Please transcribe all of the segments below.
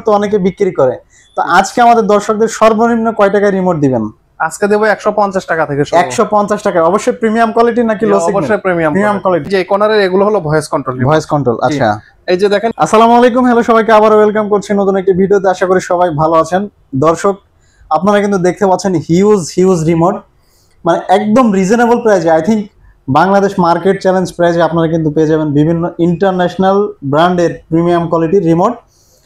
তো অনেকে বিক্রি করে, তো আজকে আমাদের দর্শকদের সর্বনিম্ন কয় টাকায় রিমোট দিবেন? আজকে দেব 150 টাকা থেকে শুরু। 150 টাকা। অবশ্যই প্রিমিয়াম কোয়ালিটি নাকি লো সেগমেন্ট? অবশ্যই প্রিমিয়াম কোয়ালিটি। যে কর্নারের এগুলো হলো ভয়েস কন্ট্রোল। ভয়েস কন্ট্রোল, আচ্ছা। এই যে দেখেন। আসসালামু আলাইকুম, হ্যালো সবাইকে, আবারো ওয়েলকাম করছি নতুন একটি ভিডিওতে। আশা করি সবাই ভালো আছেন। দর্শক আপনারা কিন্তু দেখতে পাচ্ছেন হিউজ রিমোট, মানে একদম রিজনেবল প্রাইসে। I think Bangladesh market challenge প্রাইসে আপনারা কিন্তু পেয়ে যাবেন বিভিন্ন ইন্টারন্যাশনাল ব্র্যান্ডের প্রিমিয়াম কোয়ালিটির রিমোট।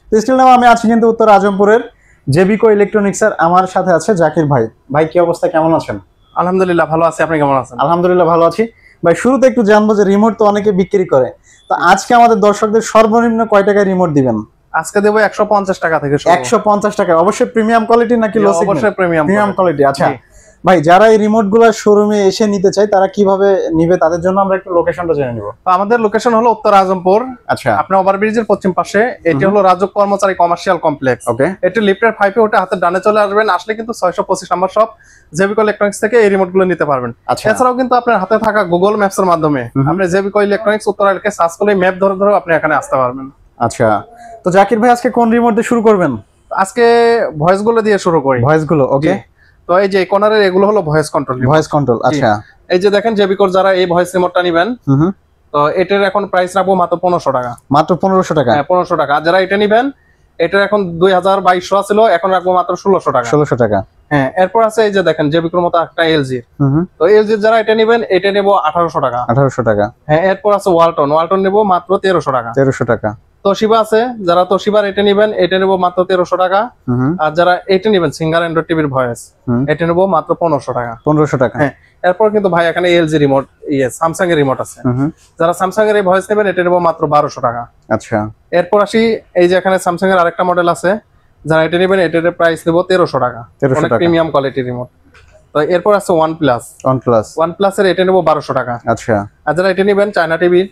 তো স্টিল নাও আমি আছি কিন্তু উত্তর আজমপুরের জেবিকো ইলেকট্রনিক্সের। আমার সাথে আছে জাকির ভাই। ভাই কি অবস্থা, কেমন আছেন? আলহামদুলিল্লাহ ভালো আছি, আপনি কেমন আছেন? আলহামদুলিল্লাহ ভালো আছি। ভাই শুরুতে একটু জানবো যে রিমোট তো অনেকে বিক্রি করে, তো আজকে আমাদের দর্শকদের সর্বনিম্ন কয় টাকায় রিমোট দিবেন? আজকে দেব 150 টাকা থেকে শুরু। 150 টাকা। অবশ্যই প্রিমিয়াম কোয়ালিটি নাকি লো সেগমেন্ট? অবশ্যই প্রিমিয়াম কোয়ালিটি, আচ্ছা। ভাই যারা এই রিমোট গুলা শোরুমে এসে নিতে চায় তারা কিভাবে নিবে, তাদের জন্য আমরা একটু লোকেশনটা জেনে নিব। তো আমাদের লোকেশন হলো উত্তর আজমপুর। আচ্ছা, আপনি ওভারব্রিজের পশ্চিম পাশে, এটি হলো রাজক কর্মচারী কমার্শিয়াল কমপ্লেক্স। ওকে, এটি লিফটের 5 এ ওটা হাতের ডানে চলে আসবেন, আসলে কিন্তু 625 নাম্বার শপ জেবিকো ইলেকট্রনিক্স থেকে এই রিমোট গুলো নিতে পারবেন। আচ্ছা। এছাড়াও কিন্তু আপনার হাতে থাকা গুগল ম্যাপস এর মাধ্যমে আপনি জেবিকো ইলেকট্রনিক্স উত্তর এলাকায় সার্চ করলে ম্যাপ ধরে আপনি এখানে আসতে পারবেন। আচ্ছা, তো জাকির ভাই আজকে কোন রিমোট দিয়ে শুরু করবেন? আজকে ভয়েস গুলো দিয়ে শুরু করি। ভয়েস গুলো, ওকে। তো এই যে কর্নারের এগুলো হলো ভয়েস কন্ট্রোল। ভয়েস কন্ট্রোল, আচ্ছা। এই যে দেখেন জেবিকোর যারা এই ভয়েস রিমোটটা নেবেন, তো এটার এখন প্রাইস রাখবো মাত্র 1500 টাকা। মাত্র 1500 টাকা? হ্যাঁ 1500 টাকা। আর যারা এটা নেবেন, এটার এখন 2200 ছিল, এখন রাখবো মাত্র 1600 টাকা। 1600 টাকা, হ্যাঁ। এরপর আছে এই যে দেখেন জেবিকোর মতো একটা এলজি। তো এলজি যারা এটা নেবেন, এটা নেবো 1800 টাকা। 1800 টাকা, হ্যাঁ। এরপর আছে ওয়ালটন নেবো মাত্র 1300 টাকা। 1300 টাকা। তোশিবা আছে, যারা তোশিবার এটা নেবেন, এটা নেবো মাত্র 1300 টাকা। আর যারা এটা নেবেন সিঙ্গার অ্যান্ড্রয়েড টিভির ভয়েস, এটা নেবো মাত্র 1500 টাকা। 1500 টাকা। হ্যাঁ। এরপর কিন্তু ভাই এখানে এলজি রিমোট, স্যামসাং এর রিমোট আছে। যারা স্যামসাং এর এই ভয়েস নেবেন, এটা নেবো মাত্র 1200 টাকা। আচ্ছা। এরপর আসি, এই যে এখানে স্যামসাং এর আরেকটা মডেল আছে, যারা এটা নেবেন, এটার প্রাইস নেবো 1300 টাকা। অনেক প্রিমিয়াম কোয়ালিটির রিমোট। তো এরপর আছে ওয়ানপ্লাস এর এটা নেবো 1200 টাকা। আচ্ছা। আর যারা এটা নেবেন চায়না টিভির,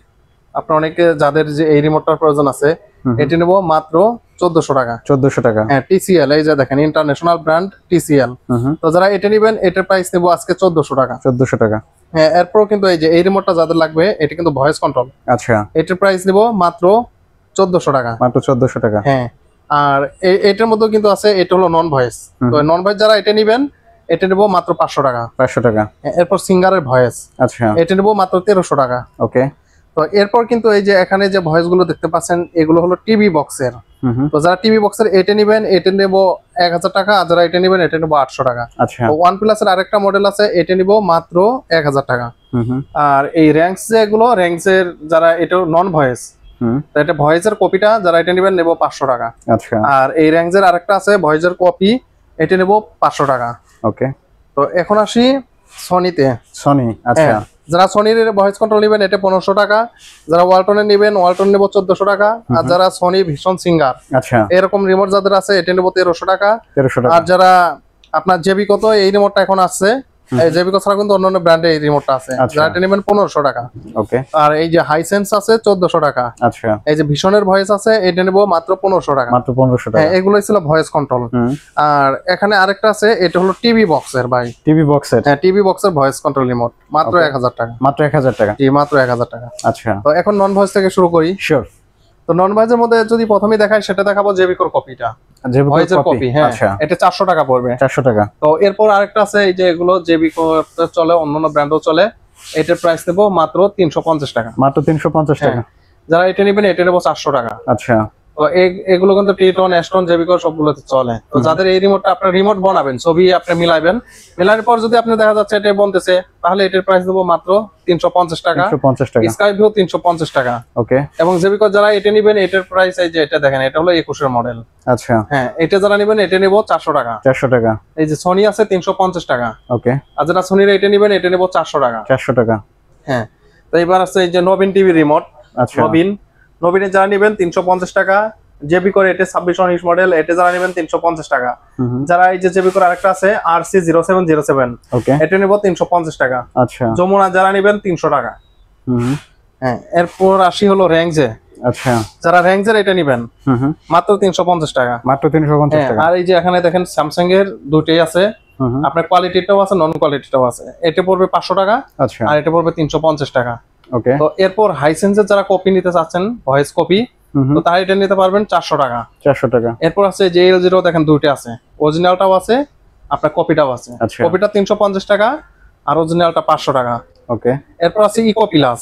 আপনার অনেকে যাদের যে এই রিমোটটার প্রয়োজন আছে, এটা নেবো মাত্র 1400 টাকা। 1400 টাকা। হ্যাঁ। টিসিএল, এই যে দেখেন ইন্টারন্যাশনাল ব্র্যান্ড টিসিএল। তো যারা এটা নেবেন, এটার প্রাইস নেবো আজকে 1400 টাকা। 1400 টাকা। হ্যাঁ। এরপর কিন্তু এই যে এই রিমোটটা যাদের লাগবে, এটা কিন্তু ভয়েস কন্ট্রোল। আচ্ছা। এটার প্রাইস নেবো মাত্র 1400 টাকা। মাত্র 1400 টাকা। হ্যাঁ। আর এটার মধ্যে কিন্তু আছে, এটা হলো নন ভয়েস। তো নন ভয়েস যারা এটা নেবেন, এটা নেবো মাত্র 500 টাকা। 500 টাকা। এরপর সিঙ্গারের ভয়েস, আচ্ছা, এটা নেবো মাত্র 1300 টাকা। ওকে। তো এরপর কিন্তু এই যে এখানে যে ভয়েস গুলো দেখতে পাচ্ছেন, এগুলো হলো টিভি বক্সের। তো যারা টিভি বক্সের এটা নেবেন, এটা নেবো 1000 টাকা। আর যারা এটা নেবেন, এটা নেবো 800 টাকা। আচ্ছা। তো ওয়ানপ্লাস এর আরেকটা মডেল আছে, এটা নিবো মাত্র 1000 টাকা। আর এই র্যাঙ্কস যেগুলো, র্যাঙ্কস এর যারা এটা নন ভয়েস, তো এটা ভয়েসের কপিটা যারা এটা নেবেন, নেবো 500 টাকা। আচ্ছা। আর এই র্যাঙ্কস এর আরেকটা আছে ভয়েসের কপি, এটা নেবো 500 টাকা। ওকে। তো এখন আসি সনিতে। সনি, আচ্ছা। যারা সনির ভয়েস কন্ট্রোল নেবেন, এটা 1500 টাকা। যারা ওয়ালটনের নেবেন, ওয়ালটন নেবো 1400 টাকা। আর যারা সনি ভিশন সিঙ্গার, আচ্ছা, এরকম রিমোট যাদের আছে, এটা নেবো 1300 টাকা। 1300 টাকা। আর যারা আপনার জেবিকো, তো এই রিমোটটা এখন আসছে, এই জেবিকো ছাড়া কিন্তু অন্যান্য ব্র্যান্ডে এই রিমোটটা আছে, যারা এটা নেবেন 1500 টাকা। ওকে। আর এই যে হাইসেন্স আছে 1400 টাকা। আচ্ছা। এই যে ভিশনের ভয়েস আছে, এটা নেবো মাত্র 1500 টাকা। মাত্র 1500 টাকা। হ্যাঁ, এগুলোই ছিল ভয়েস কন্ট্রোল। আর এখানে আরেকটা আছে, এটা হলো টিভি বক্সের ভাই। টিভি বক্সের? হ্যাঁ, টিভি বক্সের ভয়েস কন্ট্রোল রিমোট, মাত্র 1000 টাকা। মাত্র 1000 টাকা? জি, মাত্র 1000 টাকা। আচ্ছা। তো এখন নন ভয়েস থেকে শুরু করি। শিওর। তো নন ভয়েসের মধ্যে যদি প্রথমেই দেখাই, সেটা দেখাবো জেবিকোর কপিটা। জেবিকোর কপি, হ্যাঁ। আচ্ছা। এটা 400 টাকা পড়বে। 400 টাকা। তো এরপর আরেকটা আছে, এই যে এগুলো জেবিকো চলে, অন্যান্য ব্র্যান্ডও চলে, এটার প্রাইস নেবো মাত্র 350 টাকা। মাত্র 350 টাকা। যারা এটা নেবেন, এটা নেবো 400 টাকা। আচ্ছা। তো এগুলো কিন্তু টিটন, অ্যাস্টন, জেবিকো সবগুলোতে চলে। তো যাদের এই রিমোটটা, আপনার রিমোট বানাবেন, ছবি আপনি মিলাবেন, মেলার পর যদি আপনি দেখা যাচ্ছে এটা বলতেছে, তাহলে এটার প্রাইস দেবো মাত্র 350 টাকা। 350 টাকা। স্কাই ভিউ 350 টাকা। ওকে। এবং জেবিকো যারা এটা নেবেন, এটার প্রাইস এই যে এটা দেখেন, এটা হলো 21 এর মডেল। আচ্ছা। হ্যাঁ। এটা যারা নেবেন, এটা নেবো 400 টাকা। 400 টাকা। এই যে সনি আছে 350 টাকা। ওকে। আর যারা সনির এটা নেবেন, এটা নেবো 400 টাকা। 400 টাকা। হ্যাঁ। তো এবার আছে এই যে নবীন টিভি রিমোট। আচ্ছা। নবীনে যারা নেবেন 350 টাকা। জেবিকোর এটা 2619 মডেল, এটা যারা নেবেন 350 টাকা। যারা এই যে জেবিকোর আরেকটা আছে RC0707, ওকে, এটা নেবো 350 টাকা। আচ্ছা। যমুনা যারা নেবেন 300 টাকা। হ্যাঁ। এরপর আসি হলো র্যাঙ্কজে। আচ্ছা। যারা র্যাঙ্কজের এটা নেবেন, মাত্র 350 টাকা। মাত্র 350 টাকা। আর এই যে এখানে দেখেন স্যামসাং এর দুটোই আছে, আপনার কোয়ালিটিটাও আছে, নন কোয়ালিটিটাও আছে। এটা পড়বে 500 টাকা। আর এটা পড়বে 350 টাকা। ওকে। তো এরপর হাইসেন্সের যারা কপি নিতে চাচ্ছেন, ভয়েস কপি, তো তারা এটা নিতে পারবেন 400 টাকা। 400 টাকা। এরপর আছে যে L0 দেখেন দুইটা আছে, অরিজিনালটাও আছে আপনার কপিটাও আছে। আচ্ছা। কপিটা 350 টাকা আর অরিজিনালটা 500 টাকা। ওকে। এরপর আছে ইকো প্লাস,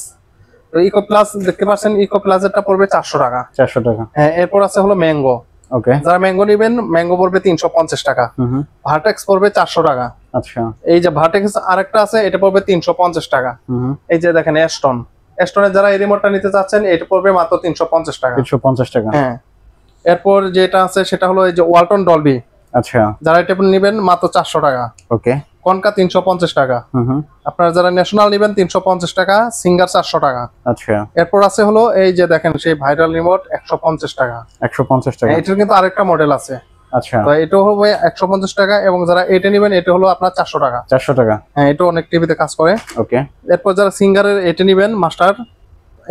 তো ইকো প্লাস দেখতে পাচ্ছেন ইকো প্লাসেরটা পড়বে 400 টাকা। 400 টাকা। হ্যাঁ, এরপর আছে হলো ম্যাঙ্গো। ওকে। যারা ম্যাঙ্গো নেবেন ম্যাঙ্গো পড়বে 350 টাকা। ভার্টেক্স পড়বে 400 টাকা। আচ্ছা। এই যে ভার্টেক্স আরেকটা আছে এটা পড়বে 350 টাকা। এই যে দেখেন এস্টনের যারা এই রিমোটটা নিতে চাচ্ছেন এটা পড়বে মাত্র 350 টাকা। 350 টাকা। হ্যাঁ, এরপর যেটা আছে সেটা হলো এই যে ওয়ালটন ডলবি। আচ্ছা। যারা এটা নেবেন মাত্র 400 টাকা। ওকে। কনকা 350 টাকা। আপনারা যারা ন্যাশনাল নেবেন 350 টাকা, সিঙ্গার 400 টাকা। আচ্ছা। এরপর আছে হলো এই যে দেখেন সেই ভাইরাল রিমোট 150 টাকা। 150 টাকা। এটার কিন্তু আরেকটা মডেল আছে। আচ্ছা। তো এটা হবে 150 টাকা এবং যারা এটা নেবেন এটা হলো আপনার 400 টাকা। 400 টাকা। হ্যাঁ, এটা অনেক টিভিতে কাজ করে। ওকে। এরপর যারা সিঙ্গারের এটা নেবেন মাস্টার,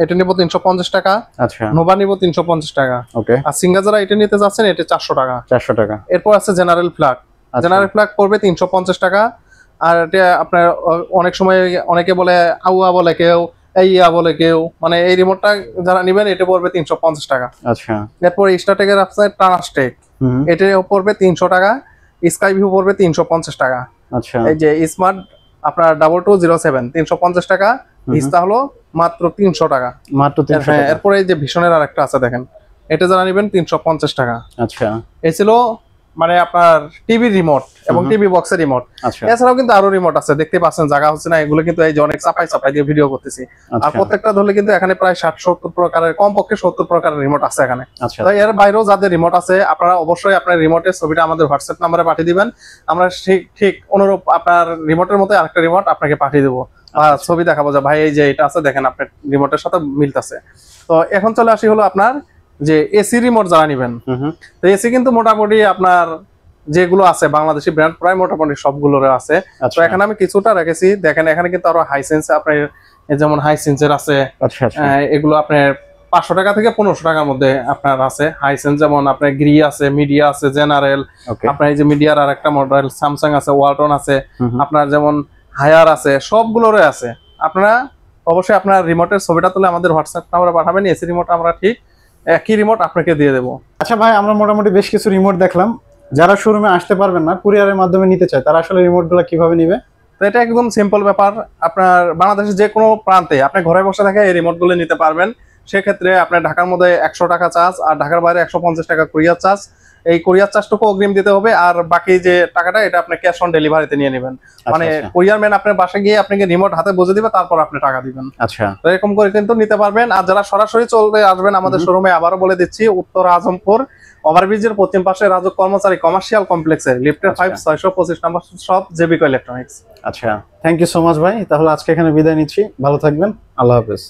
এটা নিব 350 টাকা। আচ্ছা। নোভা নিব 350 টাকা। ওকে। আর সিঙ্গার যারা এটা নিতে যাচ্ছেন এটা 400 টাকা। 400 টাকা। এরপর আছে জেনারেল ফ্ল্যাগ। জেনারেল ফ্ল্যাগ পড়বে 350 টাকা। আর এটা আপনার অনেক সময় অনেকে বলে আউয়া বলে কেউ, এইয়া বলে কেউ, মানে এই রিমোটটা যারা নেবেন এটা পড়বে 350 টাকা। আচ্ছা। এরপর স্টারটেকের আছে টানাস্টেক, এটা পড়বে 300 টাকা। স্কাই ভিউ পড়বে 350 টাকা। আচ্ছা। এই যে স্মার্ট আপনার 2207 350 টাকা। ইস্তা হলো মাত্র 300 টাকা। মাত্র 300 হ্যাঁ, টাকা। এরপরে এই যে ভীষণের আরেকটা আছে দেখেন, এটা যারা নেবেন 350 টাকা। আচ্ছা। এই ছিল মানে আপনার টিভি রিমোট এবং টিভি বক্সের রিমোট। আচ্ছা। এছাড়াও কিন্তু আরো রিমোট আছে, দেখতে পাচ্ছেন জায়গা হচ্ছে না, এগুলো কিন্তু এই যে অনেক চাপাই দিয়ে ভিডিও করতেছি। আর প্রত্যেকটা ধরলে কিন্তু এখানে প্রায় 60-70 প্রকারের, কমপক্ষে 70 প্রকারের রিমোট আছে এখানে। আচ্ছা। তো এর বাইরেও যাদের রিমোট আছে আপনারা অবশ্যই আপনার রিমোটের ছবিটা আমাদের হোয়াটসঅ্যাপ নাম্বারে পাঠিয়ে দিবেন। আমরা ঠিক অনুরূপ আপনার রিমোটের মতো আরেকটা রিমোট আপনাকে পাঠিয়ে দেবো আর ছবি দেখাবো যে ভাই এই যে এটা আছে দেখেন আপনার রিমোটের সাথে মিলতেছে। তো এখন চলে আসি হলো আপনার যে এসি রিমোট যারা নেবেন। তো এসি কিন্তু মোটামুটি আপনার যেগুলো আছে বাংলাদেশি ব্র্যান্ড প্রায় মোটামুটি সবগুলোর আছে। তো এখানে আমি কিছুটা রেখেছি দেখেন, এখানে কিন্তু আরো হাইসেন্স আপনার যেমন হাইসেন্সের আছে। আচ্ছা। এগুলো আপনার 500 টাকা থেকে 1500 টাকার মধ্যে আপনার আছে হাইসেন্স, যেমন আপনার গ্রি আছে, মিডিয়া আছে, জেনারেল, আপনার এই যে মিডিয়ার আর একটা মডেল স্যামসাং আছে, ওয়ালটন আছে, আপনার যেমন হায়ার আছে, সবগুলোরই আছে। আপনারা অবশ্যই আপনার রিমোটের ছবিটা তুলে আমাদের হোয়াটসঅ্যাপ নাম্বারে পাঠাবেন। এসি রিমোট আমরা ঠিক একই রিমোট আপনাকে দিয়ে দেবো। আচ্ছা ভাই, আমরা মোটামুটি বেশ কিছু রিমোট দেখলাম। যারা শোরুমে আসতে পারবেন না, কুরিয়ারের মাধ্যমে নিতে চায়, তারা আসলে রিমোটগুলো কিভাবে নিবে? তো এটা একদম সিম্পল ব্যাপার। আপনার বাংলাদেশের যে কোনো প্রান্তে আপনি ঘরে বসে থেকে এই রিমোটগুলো নিতে পারবেন। সেক্ষেত্রে আপনার ঢাকার মধ্যে 100 টাকা চার্জ আর ঢাকার বাইরে 150 টাকা কুরিয়ার চার্জ। এই কুরিয়ার চার্জটুকু অগ্রিম দিতে হবে, আর বাকি যে টাকাটা এটা আপনি ক্যাশ অন ডেলিভারিতে নিয়ে নেবেন। মানে কুরিয়ার ম্যান আপনার বাসায় গিয়ে আপনাকে রিমোট হাতে বুঝে দিবে, তারপর আপনি টাকা দিবেন। আচ্ছা। তো এরকম করে কিন্তু নিতে পারবেন। আর যারা সরাসরি চলে আসবেন আমাদের শোরুমে, আবারও বলে দিচ্ছি, উত্তর আজমপুর ওভারব্রিজের পশ্চিম পাশে রাজক কর্মচারী কমার্শিয়াল কমপ্লেক্সের লিফটের 5-625 নম্বর শপ জেবিকো ইলেকট্রনিক্স। আচ্ছা, থ্যাংক ইউ সো মাচ ভাই। তাহলে আজকে এখানে বিদায় নিচ্ছি, ভালো থাকবেন, আল্লাহ হাফেজ।